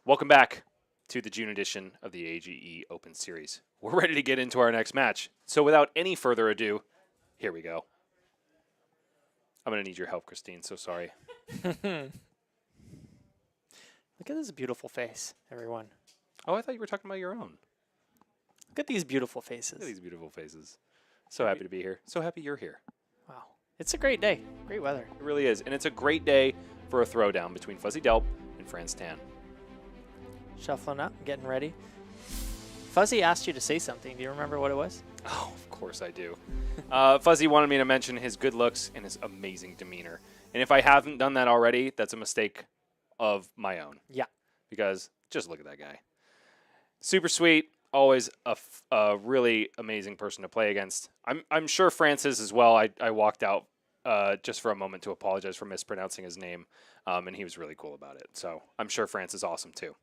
Welcome back to the June edition of the AGE Open Series. We're ready to get into our next match. So without any further ado, here we go. I'm going to need your help, Christine. So sorry. Look at this beautiful face, everyone. Oh, I thought you were talking about your own. Look at these beautiful faces. Look at these beautiful faces. So happy to be here. So happy you're here. Wow. It's a great day. Great weather. It really is. And it's a great day for a throwdown between Fuzzy Delp and Franche. Shuffling up, getting ready. Fuzzy asked you to say something. Do you remember what it was? Oh, of course I do. Fuzzy wanted me to mention his good looks and his amazing demeanor. And if I haven't done that already, that's a mistake of my own. Yeah. Because just look at that guy. Super sweet. Always a really amazing person to play against. I'm sure Francis as well. I walked out just for a moment to apologize for mispronouncing his name, and he was really cool about it. So I'm sure Francis is awesome too.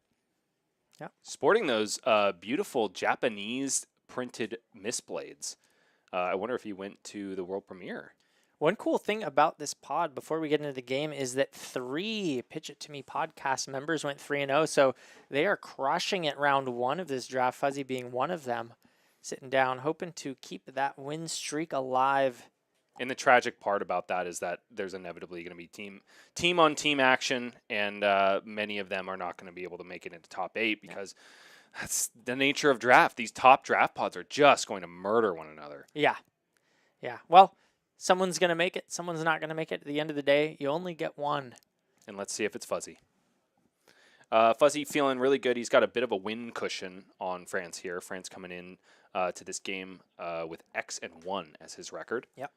Yeah. Sporting those beautiful Japanese printed Mistblades. I wonder if he went to the world premiere. One cool thing about this pod before we get into the game is that 3 Pitch It To Me podcast members went 3-0, so they are crushing it round 1 of this draft, Fuzzy being one of them, sitting down, hoping to keep that win streak alive. And the tragic part about that is that there's inevitably going to be team-on-team action, and many of them are not going to be able to make it into top 8 because that's the nature of draft. These top draft pods are just going to murder one another. Yeah. Yeah. Well, someone's going to make it. Someone's not going to make it. At the end of the day, you only get one. And let's see if it's Fuzzy. Fuzzy feeling really good. He's got a bit of a win cushion on France here. France coming in to this game with X-1 as his record. Yep.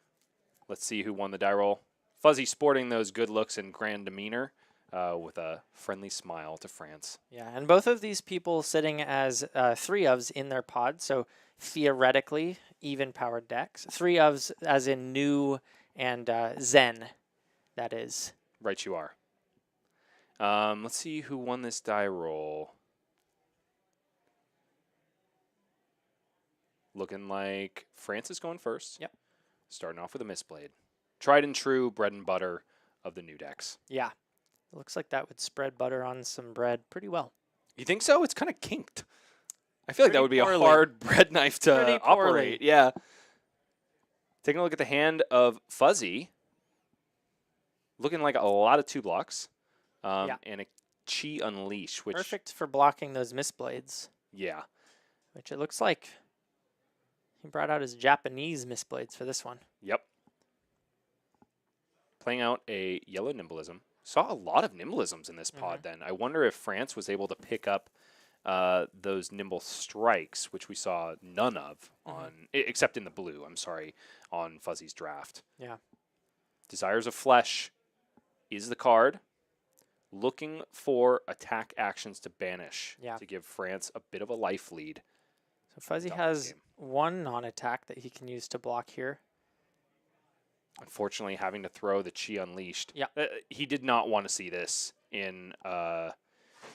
Let's see who won the die roll. Fuzzy sporting those good looks and grand demeanor with a friendly smile to France. Yeah, and both of these people sitting as 3 ofs in their pod, so theoretically even-powered decks. 3 ofs as in new and Zen, that is. Right you are. Let's see who won this die roll. Looking like France is going first. Yep. Starting off with a Mistblade. Tried and true bread and butter of the new decks. Yeah. It looks like that would spread butter on some bread pretty well. You think so? It's kind of kinked. I feel like that would be poorly. a hard bread knife to Pretty operate. poorly. Yeah. Taking a look at the hand of Fuzzy. Looking like a lot of 2 blocks. Yeah. And a Chi Unleash. Which, Perfect for blocking those Mistblades, yeah. which it looks like he brought out his Japanese Mistblades for this one. Yep. Playing out a yellow Nimblism. Saw a lot of Nimblisms in this pod then. I wonder if France was able to pick up those Nimble Strikes, which we saw none of, except in the blue, I'm sorry, on Fuzzy's draft. Yeah. Desires of Flesh is the card. Looking for attack actions to banish to give France a bit of a life lead. So Fuzzy has 1 non-attack that he can use to block here. Unfortunately, having to throw the Chi Unleashed. Yeah. He did not want to see this in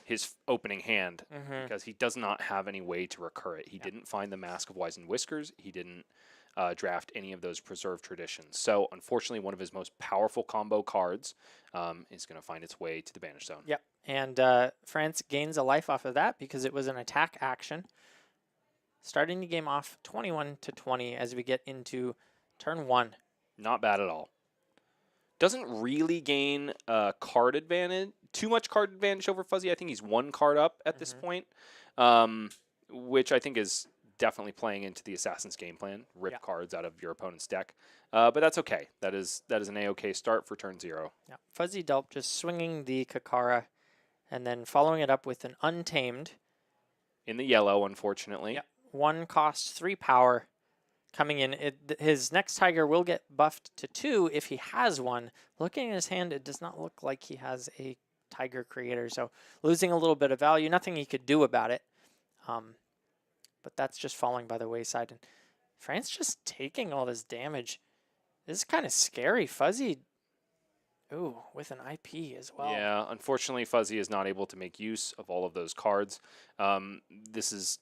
his opening hand because he does not have any way to recur it. He didn't find the Mask of Wizened Whiskers. He didn't draft any of those Preserved Traditions. So, unfortunately, one of his most powerful combo cards is going to find its way to the Banish Zone. Yep. And France gains a life off of that because it was an attack action. Starting the game off 21-20 as we get into turn 1. Not bad at all. Doesn't really gain card advantage, too much card advantage over Fuzzy. I think he's 1 card up at this point, which I think is definitely playing into the Assassin's game plan. Rip cards out of your opponent's deck. But that's okay. That is an A-OK start for turn 0. Yeah. Fuzzy Delp just swinging the Kakara and then following it up with an Untamed. In the yellow, unfortunately. Yep. 1 cost, 3 power. Coming in, his next Tiger will get buffed to 2 if he has one. Looking at his hand, it does not look like he has a Tiger Creator, so losing a little bit of value. Nothing he could do about it, but that's just falling by the wayside. And France just taking all this damage. This is kind of scary. Fuzzy, ooh, with an IP as well. Yeah, unfortunately, Fuzzy is not able to make use of all of those cards. This is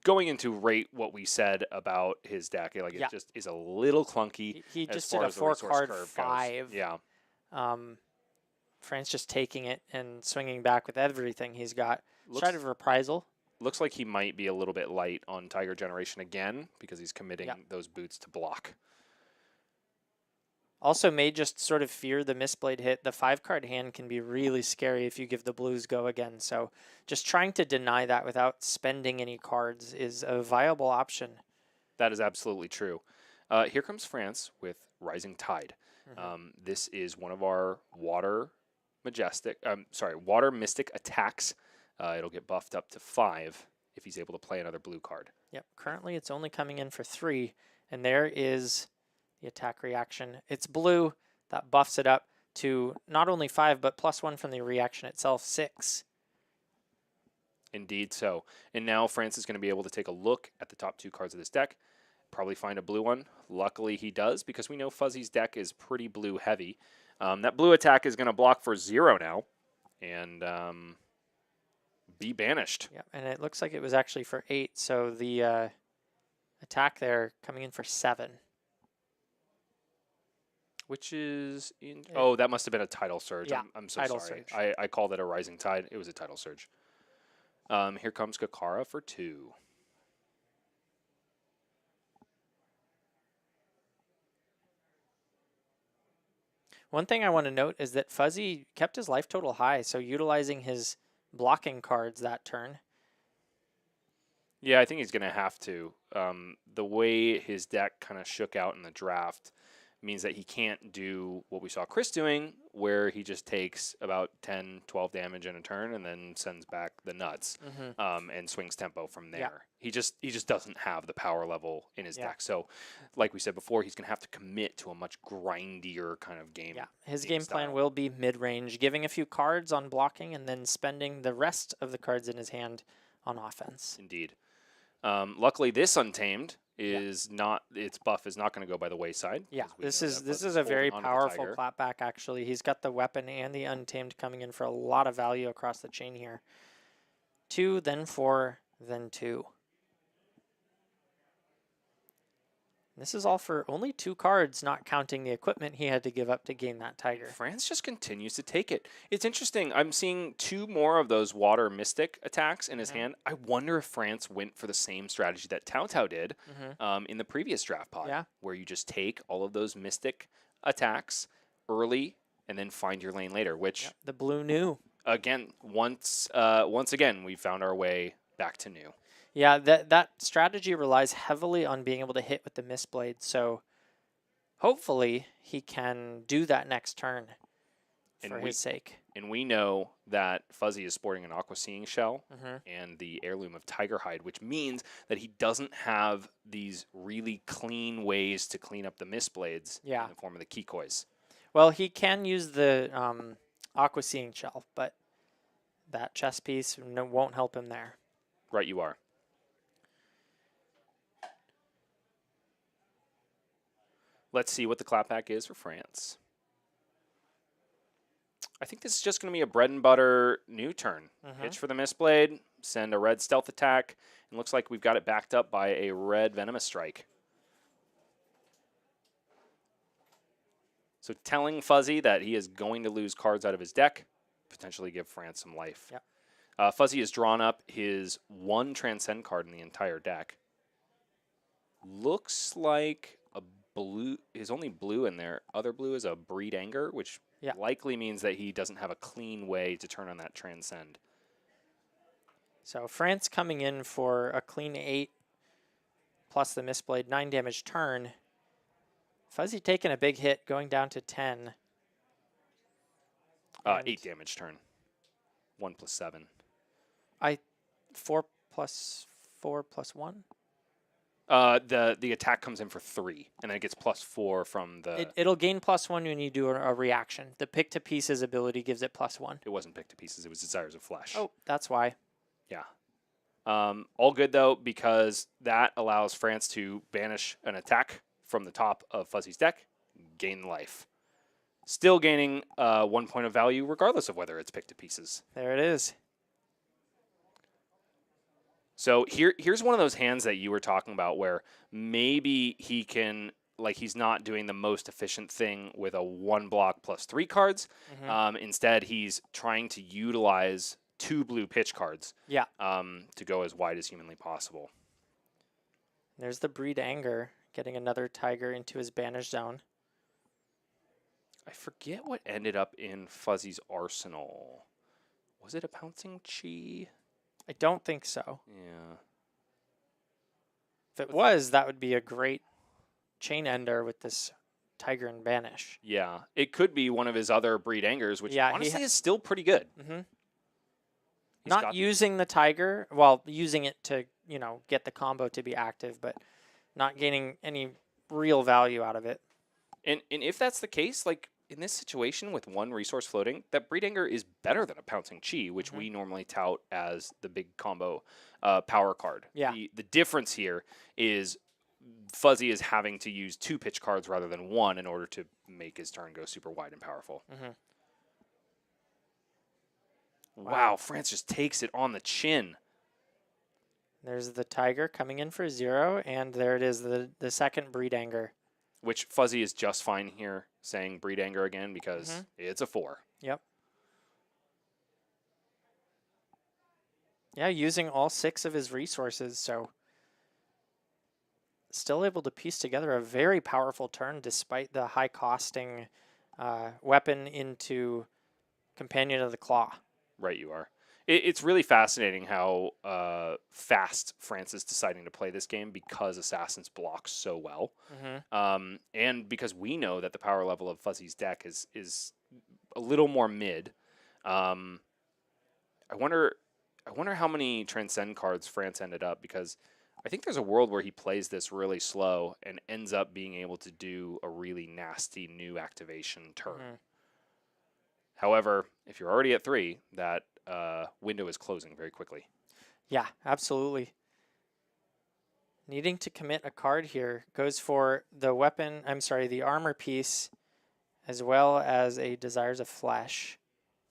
going into rate what we said about his deck, like it just is a little clunky. He as just far did a as the resource 4-card curve goes. 5. Yeah. Franche just taking it and swinging back with everything he's got. Looks, Start of reprisal. looks like he might be a little bit light on Tiger Generation again because he's committing Yep. those boots to block. Also may just sort of fear the misplaced hit. The 5-card hand can be really scary if you give the blues go again. So just trying to deny that without spending any cards is a viable option. That is absolutely true. Here comes France with Rising Tide. This is one of our water mystic attacks. It'll get buffed up to 5 if he's able to play another blue card. Yep. Currently, it's only coming in for 3, and there is the attack reaction. It's blue. That buffs it up to not only 5, but +1 from the reaction itself, 6. Indeed so. And now France is going to be able to take a look at the top 2 cards of this deck, probably find a blue one. Luckily, he does, because we know Fuzzy's deck is pretty blue heavy. That blue attack is going to block for 0 now, and be banished. Yep, and it looks like it was actually for 8, so the attack there coming in for 7. Which is oh, that must have been a tidal surge. Yeah, I'm so tidal sorry. surge. I called it a rising tide. It was a tidal surge. Here comes Kakara for 2. One thing I want to note is that Fuzzy kept his life total high, so utilizing his blocking cards that turn. Yeah, I think he's going to have to. The way his deck kind of shook out in the draft means that he can't do what we saw Chris doing, where he just takes about 10, 12 damage in a turn and then sends back the nuts and swings tempo from there. Yeah. He just doesn't have the power level in his deck. So, like we said before, he's going to have to commit to a much grindier kind of game. Yeah, his game style. plan will be mid-range, giving a few cards on blocking and then spending the rest of the cards in his hand on offense. Indeed. Luckily, this Untamed is not, its buff is not going to go by the wayside. Yeah, this is a holding very onto the powerful Tiger. clapback, actually. He's got the weapon and the Untamed coming in for a lot of value across the chain here. 2, then 4, then 2. This is all for only 2 cards, not counting the equipment he had to give up to gain that Tiger. France just continues to take it. It's interesting. I'm seeing 2 more of those water mystic attacks in his hand. I wonder if France went for the same strategy that Tao Tao did in the previous draft pod, where you just take all of those mystic attacks early and then find your lane later, which the blue knew. Again, once again, we found our way back to new. Yeah, that strategy relies heavily on being able to hit with the Mistblade, so hopefully he can do that next turn for his sake. And we know that Fuzzy is sporting an Aqua Seeing Shell and the Heirloom of Tiger Hide, which means that he doesn't have these really clean ways to clean up the Mistblades in the form of the Kikois. Well, he can use the Aqua Seeing Shell, but that chess piece won't help him there. Right, you are. Let's see what the clapback is for France. I think this is just going to be a bread and butter new turn. Hitch for the Mistblade, send a red stealth attack, and looks like we've got it backed up by a red Venomous Strike. So telling Fuzzy that he is going to lose cards out of his deck, potentially give France some life. Fuzzy has drawn up his 1 Transcend card in the entire deck. Looks like a blue, his only blue in there. Other blue is a Breed Anger, which likely means that he doesn't have a clean way to turn on that Transcend. So France coming in for a clean 8 plus the Mistblade, 9 damage turn. Fuzzy taking a big hit, going down to 10. 8 damage turn. 1 plus 7. 4 plus 4 plus 1? The attack comes in for 3, and then it gets +4 from the... It'll gain +1 when you do a reaction. The Pick to Pieces ability gives it +1. It wasn't Pick to Pieces, it was Desires of Flesh. Oh, that's why. Yeah. All good, though, because that allows France to banish an attack from the top of Fuzzy's deck, gain life. Still gaining 1 point of value, regardless of whether it's Pick to Pieces. There it is. So here's one of those hands that you were talking about where maybe he can like he's not doing the most efficient thing with a 1 block plus 3 cards. Instead, he's trying to utilize 2 blue pitch cards Yeah. to go as wide as humanly possible. There's the Breed Anger, getting another tiger into his banish zone. I forget what ended up in Fuzzy's arsenal. Was it a Pouncing Chi? I don't think so. Yeah. If it was, that would be a great chain ender with this tiger and banish. Yeah. It could be one of his other Breed Angers, which Yeah, honestly is still pretty good. Not using the tiger, well, using it to, get the combo to be active, but not gaining any real value out of it. And if that's the case, like in this situation with 1 resource floating, that Breed Anger is better than a Pouncing Chi, which we normally tout as the big combo power card. Yeah. The difference here is Fuzzy is having to use 2 pitch cards rather than 1 in order to make his turn go super wide and powerful. Wow, Franche just takes it on the chin. There's the tiger coming in for 0, and there it is, the second Breed Anger. Which Fuzzy is just fine here saying Breed Anger again because it's a 4. Yep. Yeah, using all 6 of his resources, so still able to piece together a very powerful turn despite the high-costing weapon into Companion of the Claw. Right, you are. It's really fascinating how fast France is deciding to play this game because Assassins block so well. And because we know that the power level of Fuzzy's deck is a little more mid. I wonder how many Transcend cards France ended up, because I think there's a world where he plays this really slow and ends up being able to do a really nasty new activation turn. However, if you're already at 3, that window is closing very quickly. Yeah, absolutely. Needing to commit a card here, goes for the the armor piece, as well as a Desires of Flesh,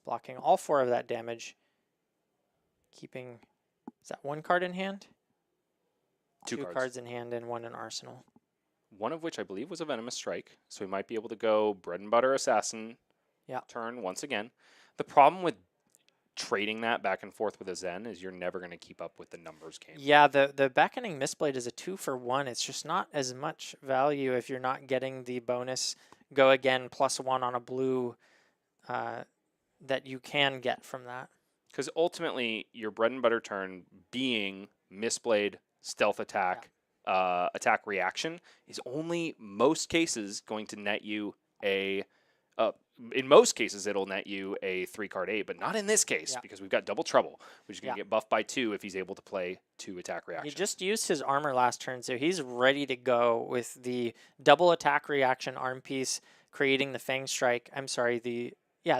blocking all 4 of that damage. Keeping, is that 1 card in hand? 2 cards in hand and 1 in arsenal. One of which I believe was a Venomous Strike, so we might be able to go bread and butter assassin turn once again. The problem with trading that back and forth with a Zen is you're never going to keep up with the numbers game. Yeah, the Beckoning Mistblade is a 2-for-1. It's just not as much value if you're not getting the bonus go again +1 on a blue that you can get from that. Because ultimately, your bread and butter turn being Mistblade, stealth attack, attack reaction is only most cases going to net you a in most cases, it'll net you a 3-card 8, but not in this case because we've got Double Trouble, which is going to get buffed by 2 if he's able to play 2 attack reactions. He just used his armor last turn, so he's ready to go with the double attack reaction arm piece, creating the Fang Strike. The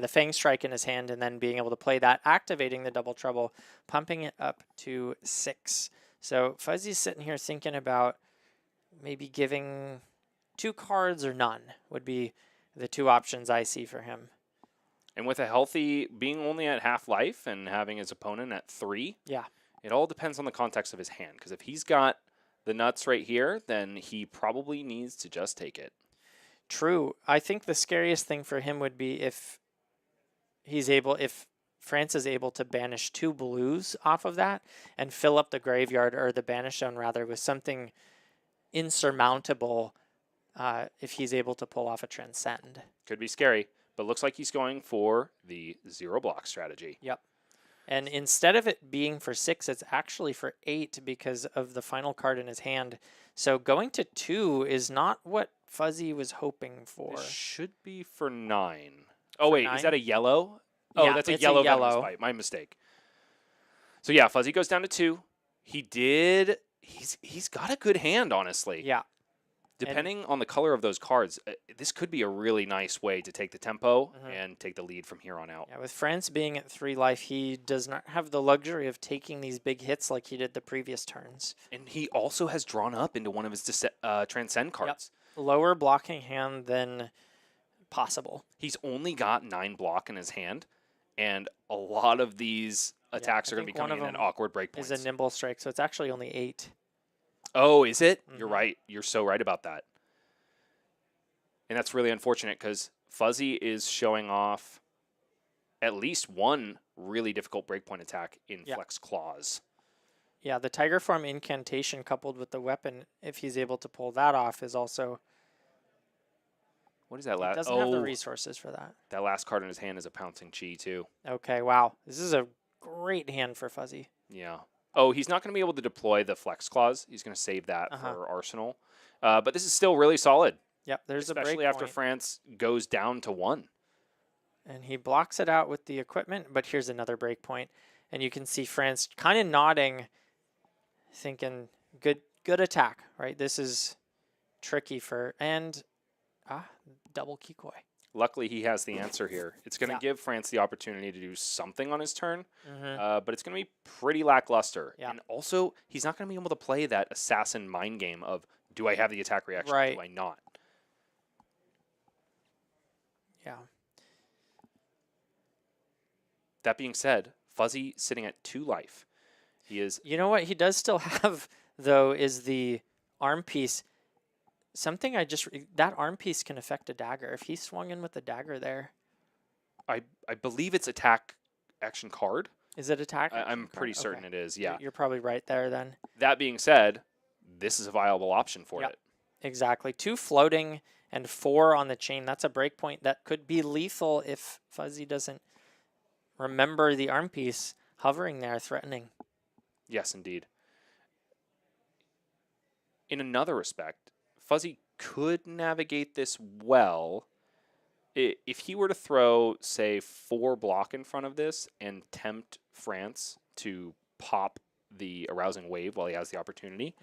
Fang Strike in his hand, and then being able to play that, activating the Double Trouble, pumping it up to 6. So Fuzzy's sitting here thinking about maybe giving 2 cards or none would be the 2 options I see for him. And with a healthy, being only at half life and having his opponent at 3, it all depends on the context of his hand. Because if he's got the nuts right here, then he probably needs to just take it. True. I think the scariest thing for him would be if France is able to banish 2 blues off of that and fill up the graveyard, or the banish zone rather, with something insurmountable. If he's able to pull off a Transcend. Could be scary, but looks like he's going for the 0 block strategy. Yep. And instead of it being for 6, it's actually for 8 because of the final card in his hand. So going to 2 is not what Fuzzy was hoping for. It should be for 9. Oh, wait, 9? Is that a yellow? Oh, Yeah, that's a it's yellow a yellow. Venomous Bite. My mistake. So yeah, Fuzzy goes down to 2. He's got a good hand, honestly. Yeah. Depending on the color of those cards, this could be a really nice way to take the tempo and take the lead from here on out. Yeah, with France being at 3 life, he does not have the luxury of taking these big hits like he did the previous turns. And he also has drawn up into one of his Transcend cards. Yep. Lower blocking hand than possible. He's only got 9 block in his hand, and a lot of these attacks are going to be coming in at awkward breakpoints. Is a Nimble Strike, so it's actually only 8. Oh, is it? You're right. You're so right about that. And that's really unfortunate because Fuzzy is showing off at least one really difficult breakpoint attack in Flex Claws. Yeah, the Tiger Form incantation coupled with the weapon, if he's able to pull that off, is also... What is that He last? doesn't have the resources for that. That last card in his hand is a Pouncing Chi, too. Okay, wow. This is a great hand for Fuzzy. Yeah. Oh, he's not going to be able to deploy the Flex Claws. He's going to save that for Arsenal. But this is still really solid. Yep, there's a break especially after France goes down to 1. And he blocks it out with the equipment, but here's another break point. And you can see France kind of nodding, thinking, good attack, right? This is tricky for... And, double Kikoi. Luckily, he has the answer here. It's going to give France the opportunity to do something on his turn, but it's going to be pretty lackluster. Yeah. And also, he's not going to be able to play that assassin mind game of, do I have the attack reaction? Right. Do I not? Yeah. That being said, Fuzzy sitting at 2 life. He is... You know what he does still have, though, is the arm piece. Something that arm piece can affect a dagger. If he swung in with the dagger there. I believe it's attack action card. Is it attack? I'm pretty certain it is, yeah. You're probably right there then. That being said, this is a viable option for it. Exactly. 2 floating and 4 on the chain. That's a breakpoint that could be lethal if Fuzzy doesn't remember the arm piece hovering there, threatening. Yes, indeed. In another respect, Fuzzy could navigate this well if he were to throw, say, 4 block in front of this and tempt France to pop the arousing wave while he has the opportunity.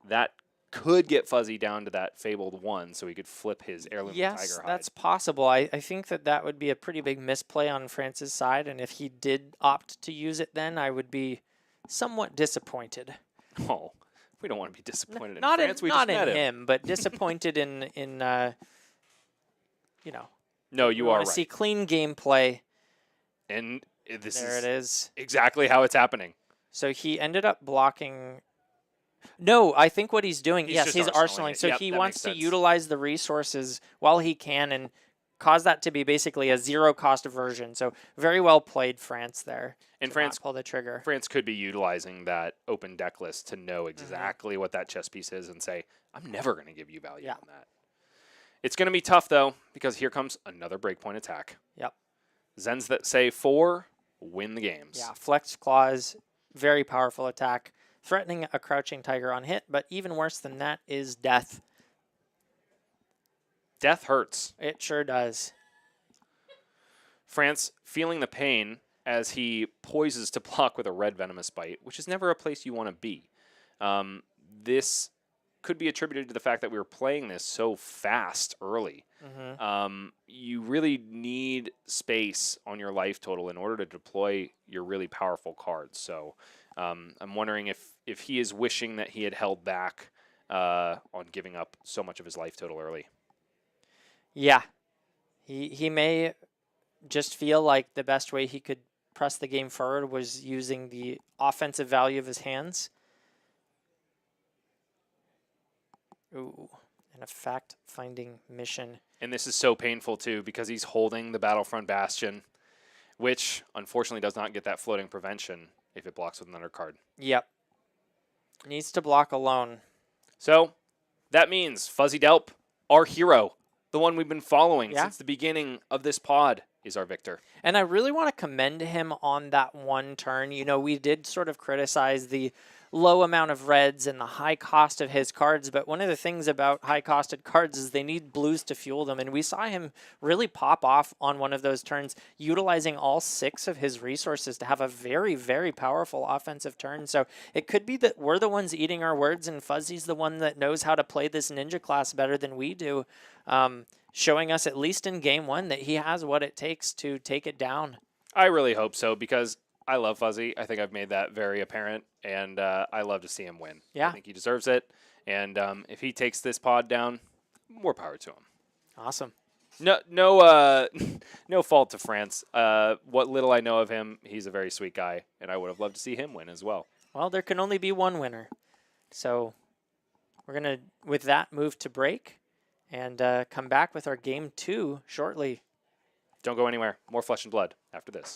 That could get Fuzzy down to that fabled 1 so he could flip his heirloom tiger hide. Yes, that's possible. I think that would be a pretty big misplay on France's side, and if he did opt to use it then, I would be somewhat disappointed. Oh, we don't want to be disappointed in not France. In, we not just in met him, but disappointed in you know. No, you are right. See clean gameplay. And this there it is. Exactly how it's happening. So he ended up blocking... No, I think what he's doing, he's arsenaling. So he wants to utilize the resources while he can and cause that to be basically a zero-cost version. So very well played, France, there. And France pull the trigger. France could be utilizing that open deck list to know exactly what that chess piece is and say, I'm never going to give you value on that. It's going to be tough, though, because here comes another breakpoint attack. Yep. Zens that say 4 win the games. Yeah, Flex Claws, very powerful attack. Threatening a crouching tiger on hit, but even worse than that is death. Death hurts. It sure does. France feeling the pain as he poises to block with a red venomous bite, which is never a place you want to be. This could be attributed to the fact that we were playing this so fast early. You really need space on your life total in order to deploy your really powerful cards. So I'm wondering if he is wishing that he had held back on giving up so much of his life total early. Yeah. He may just feel like the best way he could press the game forward was using the offensive value of his hands. Ooh, and a fact-finding mission. And this is so painful, too, because he's holding the Battlefront Bastion, which, unfortunately, does not get that floating prevention if it blocks with another card. Yep. Needs to block alone. So, that means Fuzzy Delp, our hero, the one we've been following since the beginning of this pod, is our victor. And I really want to commend him on that one turn. You know, we did sort of criticize the low amount of reds and the high cost of his cards, but one of the things about high-costed cards is they need blues to fuel them, and we saw him really pop off on one of those turns, utilizing all 6 of his resources to have a very, very powerful offensive turn. So it could be that we're the ones eating our words, and Fuzzy's the one that knows how to play this ninja class better than we do, showing us, at least in game 1, that he has what it takes to take it down. I really hope so, because I love Fuzzy. I think I've made that very apparent, and I love to see him win. Yeah. I think he deserves it, and if he takes this pod down, more power to him. Awesome. No fault to France. What little I know of him, he's a very sweet guy, and I would have loved to see him win as well. Well, there can only be one winner. So we're going to, with that, move to break, and come back with our game 2 shortly. Don't go anywhere. More Flesh and Blood after this.